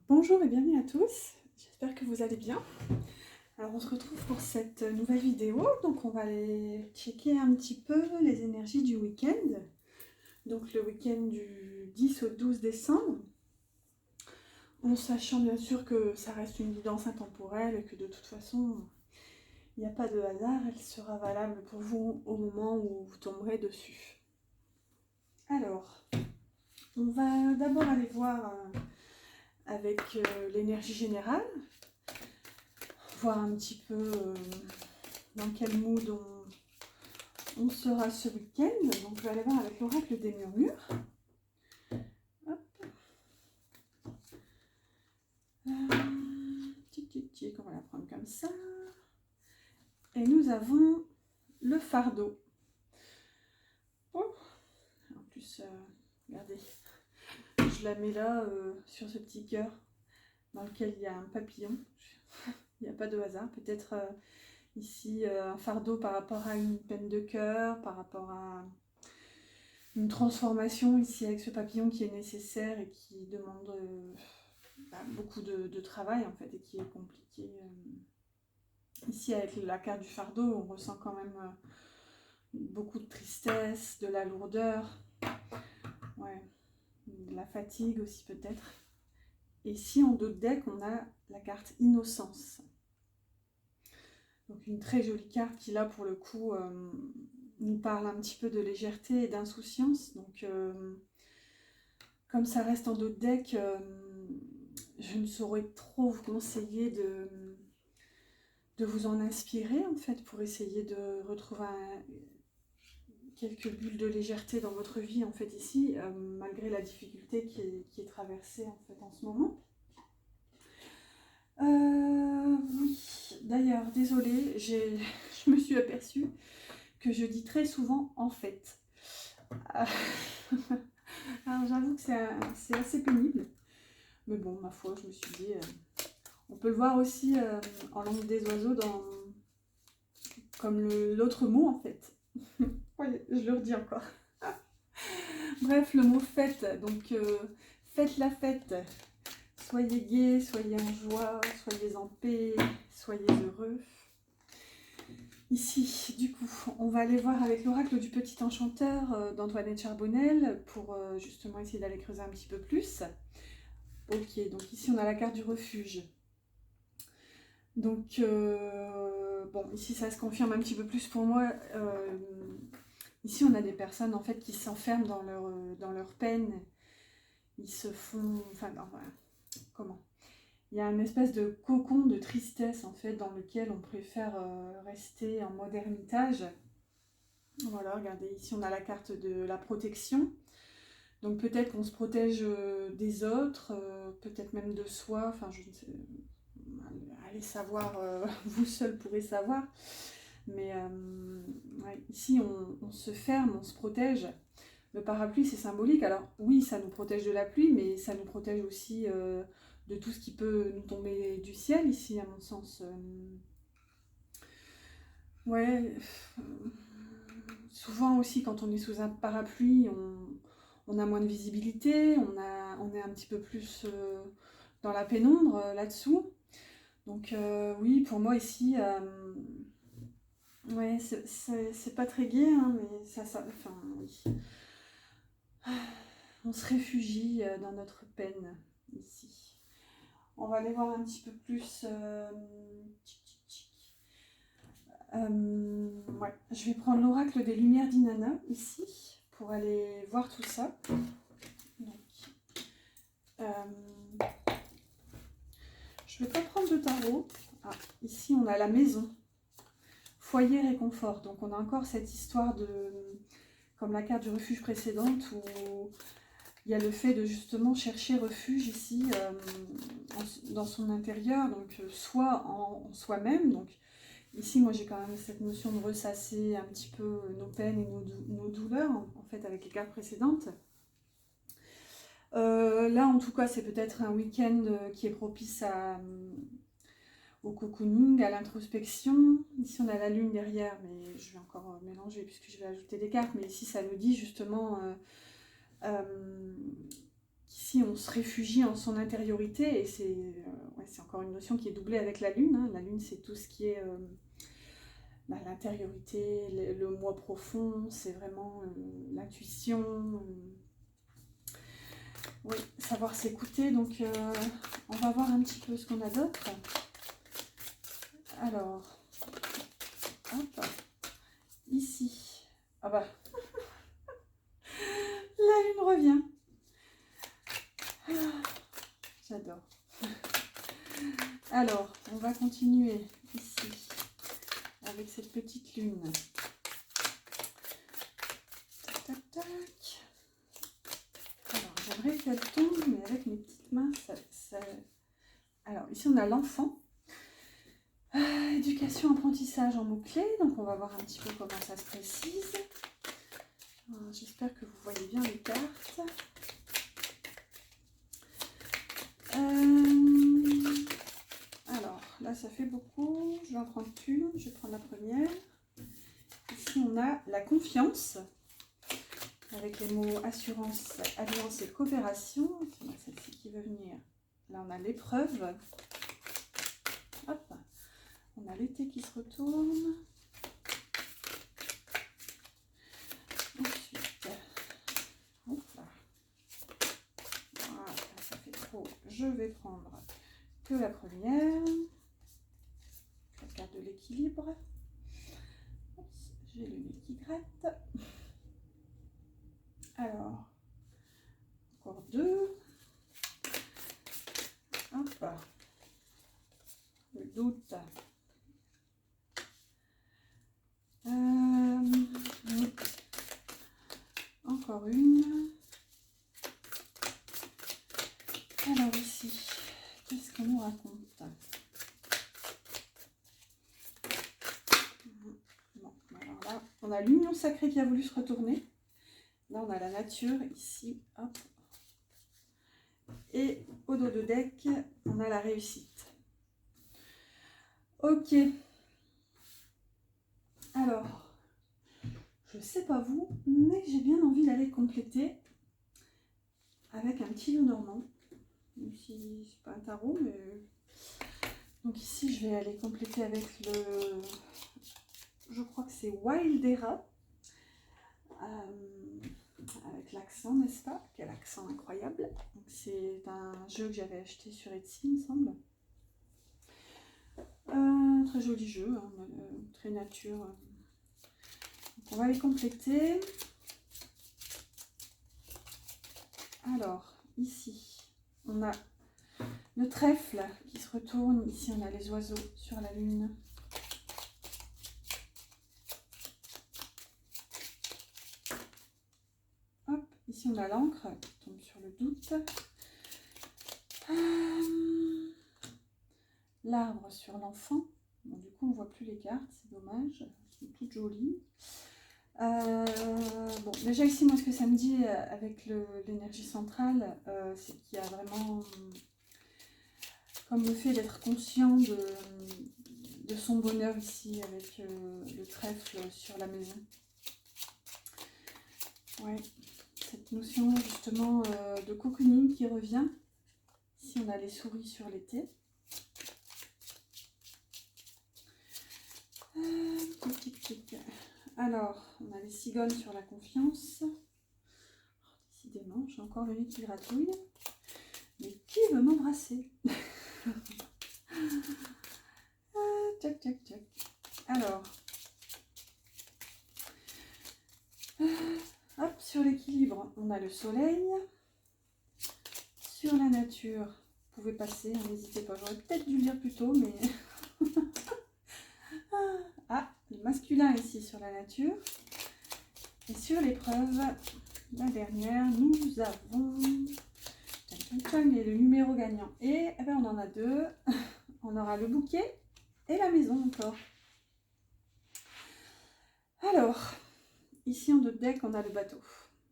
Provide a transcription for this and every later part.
Bonjour et bienvenue à tous, j'espère que vous allez bien. Alors on se retrouve pour cette nouvelle vidéo, donc on va aller checker un petit peu les énergies du week-end. Donc le week-end du 10 au 12 décembre, en sachant bien sûr que ça reste une guidance intemporelle et que de toute façon il n'y a pas de hasard, elle sera valable pour vous au moment où vous tomberez dessus. Alors, on va d'abord aller voir avec l'énergie générale, voir un petit peu dans quel mood on sera ce week-end. Donc je vais aller voir avec l'oracle des murmures. Hop. On va la prendre comme ça. Et nous avons le fardeau. Oh. En plus, regardez, je la mets là sur ce petit cœur dans lequel il y a un papillon. Il n'y a pas de hasard. Peut-être ici un fardeau par rapport à une peine de cœur, par rapport à une transformation ici avec ce papillon qui est nécessaire et qui demande beaucoup de travail en fait et qui est compliqué. Ici avec la carte du fardeau, on ressent quand même beaucoup de tristesse, de la lourdeur, ouais, de la fatigue aussi peut-être. Et ici en dos de deck, on a la carte innocence. Donc une très jolie carte qui là pour le coup nous parle un petit peu de légèreté et d'insouciance. Donc comme ça reste en dos de deck, je ne saurais trop vous conseiller de vous en inspirer en fait pour essayer de retrouver quelques bulles de légèreté dans votre vie en fait ici, malgré la difficulté qui est traversée en fait en ce moment. Oui, d'ailleurs, désolée, je me suis aperçue que je dis très souvent en fait. Alors j'avoue que c'est assez pénible, mais bon, ma foi, je me suis dit, on peut le voir aussi en langue des oiseaux comme l'autre mot en fait. Oui, je le redis encore. Bref, le mot fête, donc faites la fête. Soyez gais, soyez en joie, soyez en paix, soyez heureux. Ici, du coup, on va aller voir avec l'oracle du petit enchanteur d'Antoinette Charbonnel pour justement essayer d'aller creuser un petit peu plus. Ok, donc ici on a la carte du refuge. Donc, bon, ici ça se confirme un petit peu plus pour moi. Ici on a des personnes en fait qui s'enferment dans leur peine. Ils se font... Enfin, non, voilà. Comment ? Il y a une espèce de cocon de tristesse en fait dans lequel on préfère rester en mode ermitage. Voilà, regardez, ici on a la carte de la protection. Donc peut-être qu'on se protège des autres, peut-être même de soi, enfin je ne sais, allez savoir, vous seul pourrez savoir. Mais ouais, ici on se ferme, on se protège. Le parapluie c'est symbolique, alors oui ça nous protège de la pluie, mais ça nous protège aussi de tout ce qui peut nous tomber du ciel ici à mon sens. Ouais, souvent aussi quand on est sous un parapluie, on a moins de visibilité, on est un petit peu plus dans la pénombre là-dessous. Donc oui, pour moi ici, ouais, c'est pas très gai, hein, mais enfin oui. On se réfugie dans notre peine ici. On va aller voir un petit peu plus. Ouais. Je vais prendre l'oracle des lumières d'Inanna ici pour aller voir tout ça. Donc, je ne vais pas prendre de tarot. Ah, ici on a la maison, foyer réconfort. Donc on a encore cette histoire de, comme la carte du refuge précédente, où il y a le fait de justement chercher refuge ici dans son intérieur, donc soit en soi-même. Donc ici moi j'ai quand même cette notion de ressasser un petit peu nos peines et nos douleurs en fait avec les cartes précédentes. Là en tout cas c'est peut-être un week-end qui est propice au cocooning, à l'introspection. Ici on a la lune derrière, mais je vais encore mélanger puisque je vais ajouter des cartes, mais ici ça nous dit justement qu'ici on se réfugie en son intériorité, et c'est encore une notion qui est doublée avec la lune, hein. La lune, c'est tout ce qui est l'intériorité, le moi profond, c'est vraiment l'intuition, oui, savoir s'écouter. Donc on va voir un petit peu ce qu'on a d'autre. Alors, hop, ici, ah bah, la lune revient. J'adore. Alors, on va continuer ici avec cette petite lune. Tac, tac, tac. Alors, j'aimerais qu'elle tombe, mais avec mes petites mains, ça... Alors, ici, on a l'enfant. Éducation, apprentissage en mots-clés. Donc, on va voir un petit peu comment ça se précise. J'espère que vous voyez bien les cartes. Alors, là, ça fait beaucoup. Je vais en prendre une. Je vais prendre la première. Ici, on a la confiance. Avec les mots assurance, alliance et coopération. On a celle-ci qui veut venir. Là, on a l'épreuve. Hop. On a l'été qui se retourne. Ensuite, hop là. Voilà, ça fait trop. Je vais prendre que la première. La carte de l'équilibre. J'ai le nez qui gratte. Alors, encore deux. Hop. Le doute. Encore une. Alors ici, qu'est-ce qu'on nous raconte? Bon, alors là, on a l'union sacrée qui a voulu se retourner. Là, on a la nature, ici, hop. Et au dos de deck, on a la réussite. Ok. Alors, je sais pas vous, mais j'ai bien envie d'aller compléter avec un petit Lenormand. Même si c'est pas un tarot, mais... Donc ici, je vais aller compléter avec le... Je crois que c'est Wildera. Avec l'accent, n'est-ce pas? Quel accent incroyable. C'est un jeu que j'avais acheté sur Etsy, il me semble. Très joli jeu, hein, très nature. Donc on va les compléter. Alors, ici, on a le trèfle qui se retourne. Ici, on a les oiseaux sur la lune. Hop, ici, on a l'encre qui tombe sur le doute. L'arbre sur l'enfant. Bon, du coup, on ne voit plus les cartes, c'est dommage. Elles sont toutes jolies. Bon, déjà ici, moi, ce que ça me dit avec l'énergie centrale, c'est qu'il y a vraiment comme le fait d'être conscient de son bonheur ici avec le trèfle sur la maison. Ouais, cette notion justement de cocooning qui revient. Ici, on a les souris sur l'été. Alors, on a les cigognes sur la confiance. Oh, décidément, j'ai encore le nez qui gratouille. Mais qui veut m'embrasser? Tchac, tchac, tchac. Alors, hop, sur l'équilibre, on a le soleil. Sur la nature, vous pouvez passer, n'hésitez pas. J'aurais peut-être dû le dire plus tôt, mais... Ah, le masculin ici sur la nature. Et sur l'épreuve, la dernière, nous avons... Et le numéro gagnant. Et eh ben, on en a deux. On aura le bouquet et la maison encore. Alors, ici en dos de deck, on a le bateau.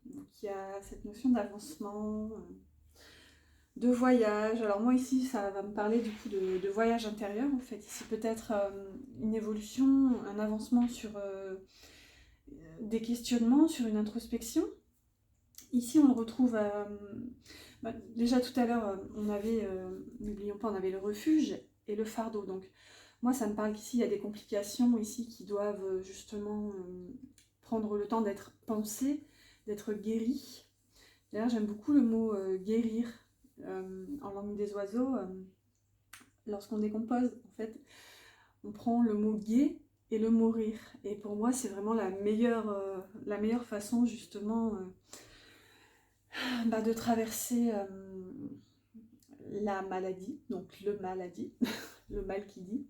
Donc il y a cette notion d'avancement, de voyage. Alors moi ici, ça va me parler du coup de voyage intérieur en fait. Ici peut-être une évolution, un avancement sur des questionnements, sur une introspection. Ici, on le retrouve, déjà tout à l'heure, on avait, n'oublions pas, on avait le refuge et le fardeau. Donc, moi, ça me parle qu'ici, il y a des complications ici qui doivent justement prendre le temps d'être pensées, d'être guéries. D'ailleurs, j'aime beaucoup le mot guérir en langue des oiseaux. Lorsqu'on décompose, en fait, on prend le mot gué et le mot rire. Et pour moi, c'est vraiment la meilleure façon, justement, de traverser la maladie, donc le maladie, le mal qui dit.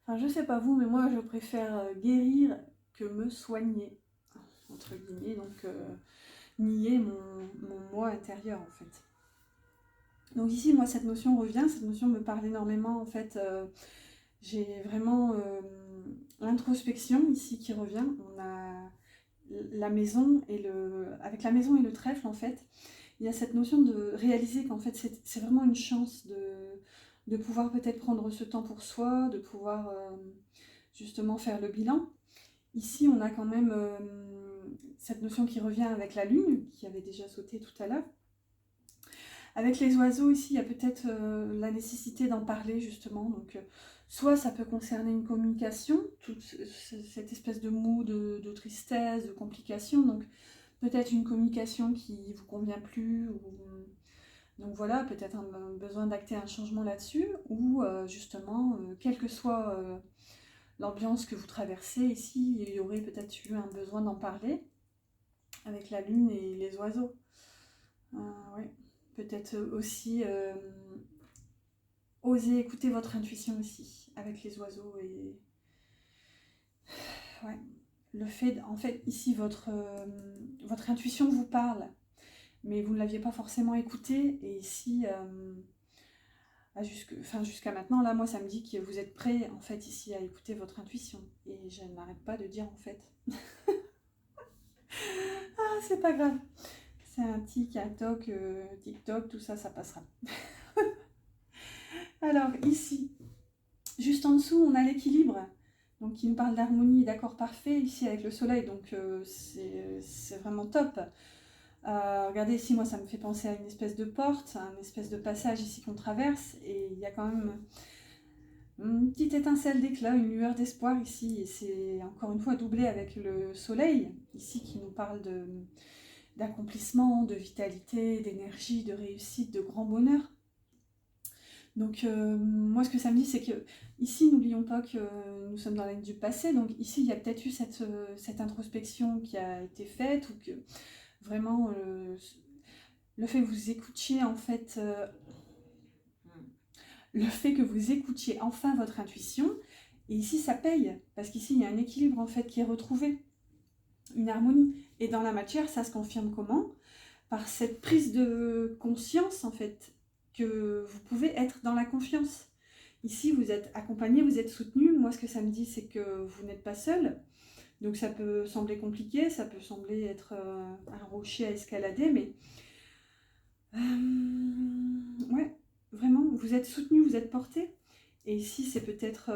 Enfin, je sais pas vous, mais moi, je préfère guérir que me soigner, entre guillemets, donc nier mon moi intérieur, en fait. Donc ici, moi, cette notion revient, cette notion me parle énormément, en fait. J'ai vraiment l'introspection ici qui revient. On a la maison avec la maison et le trèfle, en fait, il y a cette notion de réaliser qu'en fait, c'est vraiment une chance de pouvoir peut-être prendre ce temps pour soi, de pouvoir justement faire le bilan. Ici, on a quand même cette notion qui revient avec la lune, qui avait déjà sauté tout à l'heure. Avec les oiseaux, ici, il y a peut-être la nécessité d'en parler, justement. Donc, soit ça peut concerner une communication, toute cette espèce de mood, de tristesse, de complication. Donc, peut-être une communication qui ne vous convient plus. Donc voilà, peut-être un besoin d'acter un changement là-dessus. Ou justement, quelle que soit l'ambiance que vous traversez, ici, il y aurait peut-être eu un besoin d'en parler avec la lune et les oiseaux. Ouais. Peut-être aussi oser écouter votre intuition aussi avec les oiseaux et ouais, le fait, en fait, ici votre intuition vous parle, mais vous ne l'aviez pas forcément écoutée et ici jusqu'à maintenant là, moi ça me dit que vous êtes prêt en fait ici à écouter votre intuition et je n'arrête pas de dire en fait. Ah c'est pas grave, c'est un tic, un toc, TikTok, tout ça, ça passera. Alors ici, juste en dessous, on a l'équilibre, donc qui nous parle d'harmonie et d'accord parfait, ici avec le soleil, donc c'est vraiment top. Regardez ici, moi ça me fait penser à une espèce de porte, un espèce de passage ici qu'on traverse, et il y a quand même une petite étincelle d'éclat, une lueur d'espoir ici, et c'est encore une fois doublé avec le soleil, ici qui nous parle d'accomplissement, de vitalité, d'énergie, de réussite, de grand bonheur. Donc moi ce que ça me dit c'est que ici n'oublions pas que nous sommes dans l'année du passé, donc ici il y a peut-être eu cette introspection qui a été faite ou que vraiment le fait que vous écoutiez en fait le fait que vous écoutiez enfin votre intuition et ici ça paye parce qu'ici il y a un équilibre en fait qui est retrouvé, une harmonie et dans la matière ça se confirme comment? Par cette prise de conscience en fait que vous pouvez être dans la confiance. Ici, vous êtes accompagné, vous êtes soutenu. Moi, ce que ça me dit, c'est que vous n'êtes pas seul. Donc, ça peut sembler compliqué, ça peut sembler être un rocher à escalader, mais ouais, vraiment, vous êtes soutenu, vous êtes porté. Et ici, c'est peut-être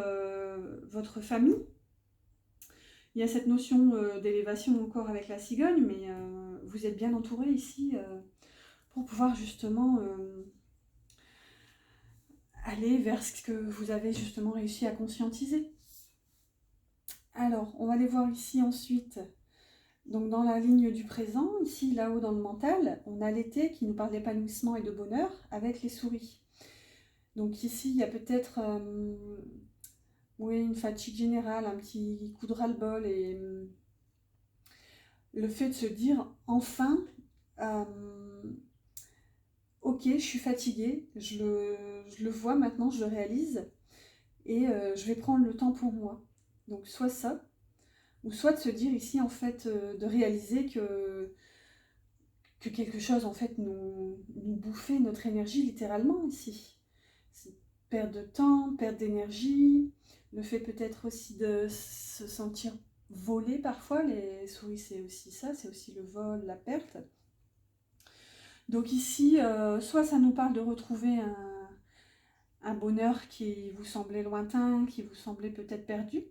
votre famille. Il y a cette notion d'élévation encore avec la cigogne, mais vous êtes bien entouré ici pour pouvoir justement aller vers ce que vous avez justement réussi à conscientiser. Alors, on va aller voir ici ensuite, donc dans la ligne du présent, ici là-haut dans le mental, on a l'été qui nous parle d'épanouissement et de bonheur avec les souris. Donc ici, il y a peut-être une fatigue générale, un petit coup de ras-le-bol et le fait de se dire enfin, ok, je suis fatiguée, je le vois maintenant, je le réalise et je vais prendre le temps pour moi. Donc soit ça, ou soit de se dire ici en fait, de réaliser que quelque chose en fait nous bouffait notre énergie littéralement ici. C'est perte de temps, perte d'énergie, le fait peut-être aussi de se sentir volé parfois, les souris c'est aussi ça, c'est aussi le vol, la perte. Donc ici, soit ça nous parle de retrouver un bonheur qui vous semblait lointain, qui vous semblait peut-être perdu,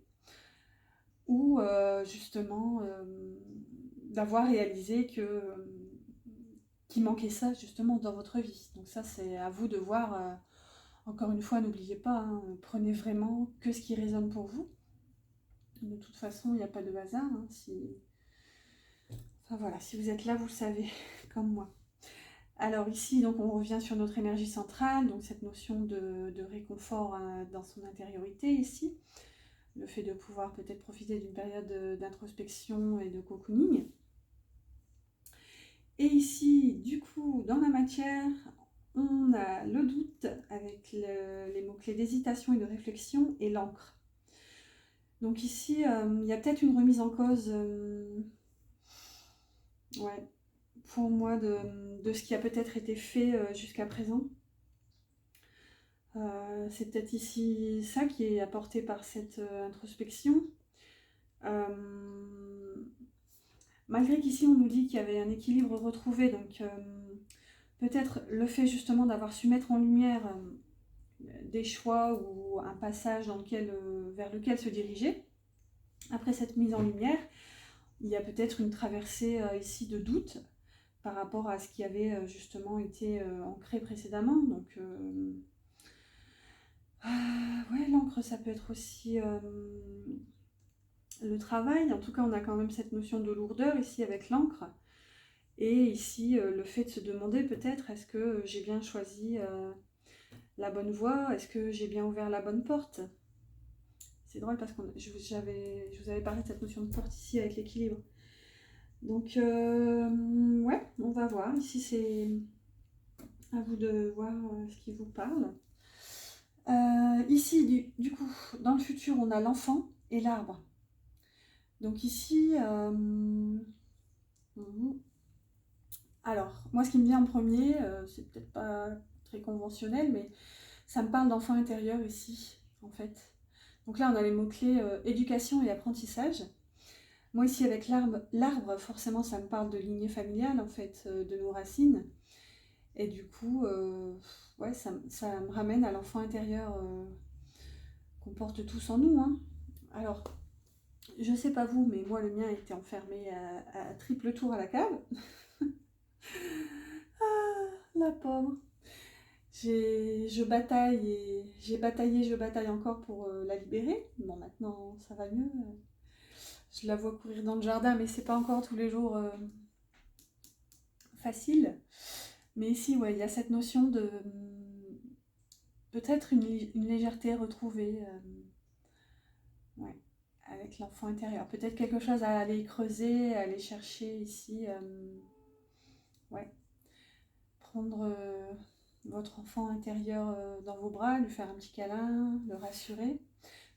ou justement d'avoir réalisé qu'il manquait ça justement dans votre vie. Donc ça, c'est à vous de voir. Encore une fois, n'oubliez pas, hein, prenez vraiment que ce qui résonne pour vous. De toute façon, il n'y a pas de hasard. Hein, enfin voilà, si vous êtes là, vous le savez, comme moi. Alors ici, donc, on revient sur notre énergie centrale, donc cette notion de réconfort dans son intériorité ici. Le fait de pouvoir peut-être profiter d'une période d'introspection et de cocooning. Et ici, du coup, dans la matière, on a le doute avec les mots-clés d'hésitation et de réflexion et l'encre. Donc ici, il y a peut-être une remise en cause, ouais, pour moi, de ce qui a peut-être été fait jusqu'à présent. C'est peut-être ici ça qui est apporté par cette introspection. Malgré qu'ici on nous dit qu'il y avait un équilibre retrouvé, donc peut-être le fait justement d'avoir su mettre en lumière des choix ou un passage vers lequel se diriger. Après cette mise en lumière, il y a peut-être une traversée ici de doute par rapport à ce qui avait justement été ancré précédemment. Donc, ouais, l'encre, ça peut être aussi le travail. En tout cas, on a quand même cette notion de lourdeur ici avec l'encre. Et ici, le fait de se demander peut-être, est-ce que j'ai bien choisi la bonne voie? Est-ce que j'ai bien ouvert la bonne porte? C'est drôle parce que je vous avais parlé de cette notion de porte ici avec l'équilibre. Donc, ouais, on va voir. Ici, c'est à vous de voir ce qui vous parle. Ici, du coup, dans le futur, on a l'enfant et l'arbre. Donc ici, alors, moi, ce qui me vient en premier, c'est peut-être pas très conventionnel, mais ça me parle d'enfant intérieur ici, en fait. Donc là, on a les mots-clés éducation et apprentissage. Moi, ici, avec l'arbre, forcément, ça me parle de lignée familiale, en fait, de nos racines. Et du coup, ouais, ça me ramène à l'enfant intérieur qu'on porte tous en nous. Hein. Alors, je sais pas vous, mais moi, le mien était enfermé à triple tour à la cave. Ah, la pauvre. Je bataille, je bataille encore pour la libérer. Bon, maintenant, ça va mieux. Je la vois courir dans le jardin, mais c'est pas encore tous les jours facile. Mais ici, ouais, il y a cette notion de peut-être une légèreté retrouvée, ouais, avec l'enfant intérieur. Peut-être quelque chose à aller creuser, à aller chercher ici. Ouais, prendre votre enfant intérieur dans vos bras, lui faire un petit câlin, le rassurer.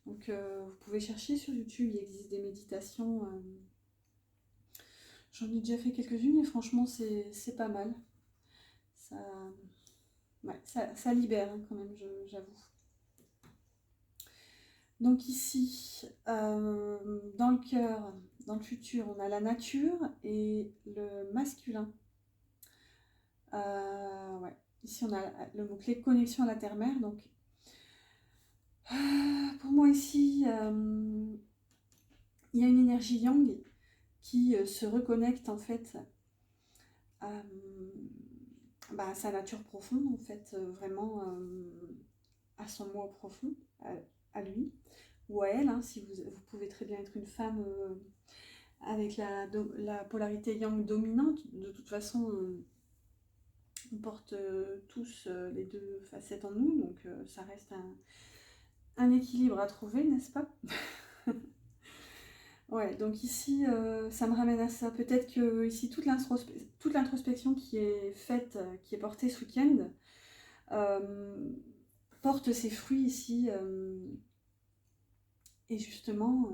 Donc vous pouvez chercher sur YouTube, il existe des méditations. J'en ai déjà fait quelques-unes et franchement c'est pas mal. Ça, ouais, ça libère hein, quand même, j'avoue. Donc ici, dans le cœur, dans le futur, on a la nature et le masculin. Ouais. Ici, on a le mot-clé connexion à la terre-mère. Donc, pour moi ici, il y a une énergie yang qui se reconnecte en fait à sa nature profonde, en fait, vraiment à son moi profond, à lui ou à elle. Hein, si vous pouvez très bien être une femme avec la polarité yang dominante. De toute façon, on porte tous les deux facettes en nous, donc ça reste un équilibre à trouver, n'est-ce pas? Ouais, donc ici, ça me ramène à ça. Peut-être que ici, toute l'introspection qui est faite, qui est portée ce week-end, porte ses fruits ici. Et justement,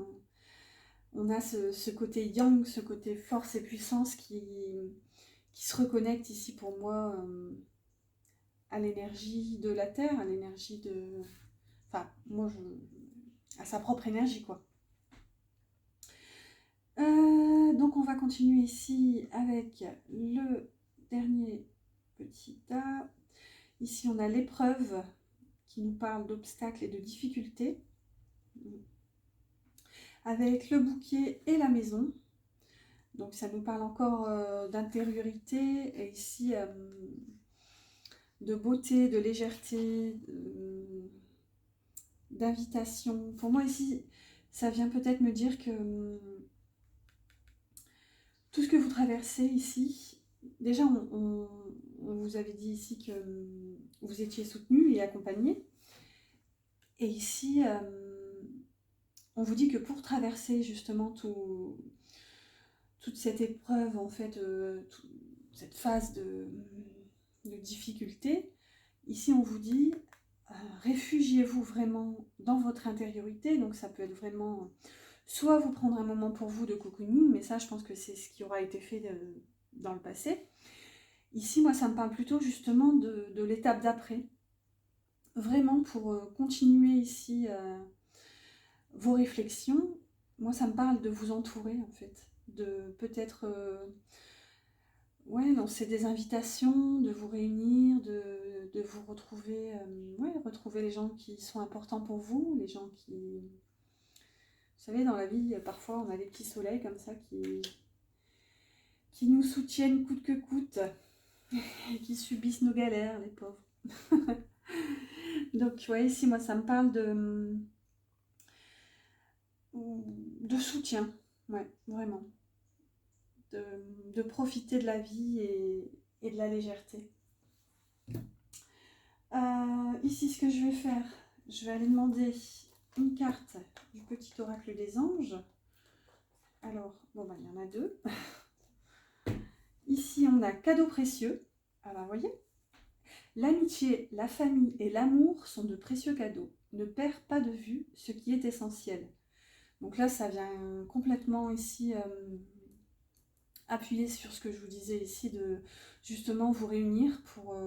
on a ce côté yang, ce côté force et puissance qui se reconnecte ici pour moi à l'énergie de la Terre, à l'énergie de... Enfin, moi, à sa propre énergie, quoi. Donc on va continuer ici avec le dernier petit tas. Ici on a l'épreuve qui nous parle d'obstacles et de difficultés. Avec le bouquet et la maison. Donc ça nous parle encore d'intériorité et ici de beauté, de légèreté, d'invitation. Pour moi ici, ça vient peut-être me dire que tout ce que vous traversez ici, déjà on vous avait dit ici que vous étiez soutenu et accompagné. Et ici, on vous dit que pour traverser justement toute cette épreuve, en fait, cette phase de difficulté, ici on vous dit, réfugiez-vous vraiment dans votre intériorité. Donc ça peut être vraiment, soit vous prendre un moment pour vous de cocooning, mais ça je pense que c'est ce qui aura été fait dans le passé. Ici, moi, ça me parle plutôt justement de l'étape d'après. Vraiment pour continuer ici vos réflexions, moi ça me parle de vous entourer en fait, de peut-être ouais, lancer des invitations, de vous réunir, de vous retrouver, ouais, retrouver les gens qui sont importants pour vous, les gens qui... Vous savez, dans la vie, parfois on a des petits soleils comme ça qui nous soutiennent coûte que coûte et qui subissent nos galères, les pauvres. Donc, ouais, ici, moi, ça me parle de soutien, ouais, vraiment. De profiter de la vie et de la légèreté. Ici, ce que je vais faire, je vais aller demander une carte du petit oracle des anges. Alors, bon, bah, il y en a deux. Ici, on a cadeau précieux. Alors, vous voyez, l'amitié, la famille et l'amour sont de précieux cadeaux. Ne perds pas de vue ce qui est essentiel. Donc là, ça vient complètement ici appuyer sur ce que je vous disais ici, de justement vous réunir pour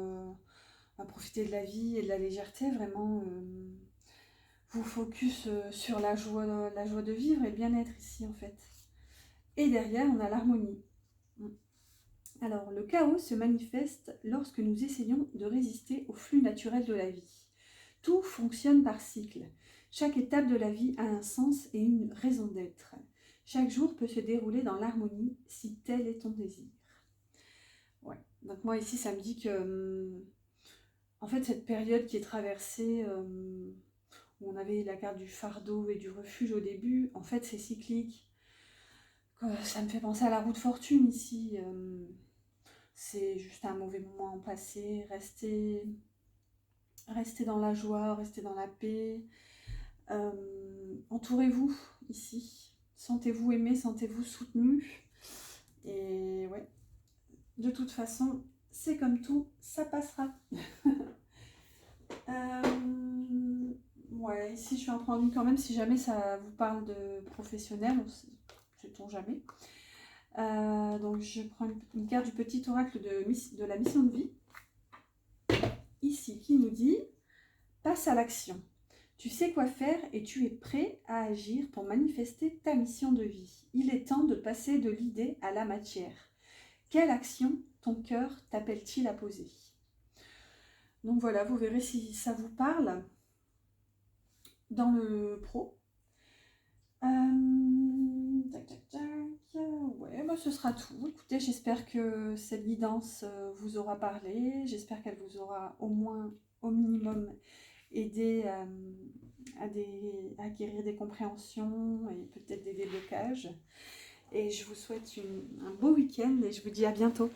profiter de la vie et de la légèreté, vraiment vous focus sur la joie de vivre et le bien-être ici en fait. Et derrière, on a l'harmonie. Alors, le chaos se manifeste lorsque nous essayons de résister au flux naturel de la vie. Tout fonctionne par cycle. Chaque étape de la vie a un sens et une raison d'être. Chaque jour peut se dérouler dans l'harmonie si tel est ton désir. Ouais. Donc moi ici, ça me dit que, en fait, cette période qui est traversée, où on avait la carte du fardeau et du refuge au début, en fait, c'est cyclique. Ça me fait penser à la roue de fortune ici. C'est juste un mauvais moment passé. Restez dans la joie, restez dans la paix. Entourez-vous ici. Sentez-vous aimé, sentez-vous soutenu. Et ouais, de toute façon, c'est comme tout, ça passera. Ouais, ici je vais en prendre une quand même si jamais ça vous parle de professionnel, sait-on jamais. Donc je prends une carte du petit oracle de la mission de vie, ici, qui nous dit « Passe à l'action. Tu sais quoi faire et tu es prêt à agir pour manifester ta mission de vie. Il est temps de passer de l'idée à la matière. Quelle action ton cœur t'appelle-t-il à poser ?» Donc voilà, vous verrez si ça vous parle dans le pro. Tac, tac, tac. Ouais, bah, ce sera tout. Écoutez, j'espère que cette guidance vous aura parlé. J'espère qu'elle vous aura au moins, au minimum, aidé à acquérir des compréhensions et peut-être des déblocages. Et je vous souhaite un beau week-end et je vous dis à bientôt.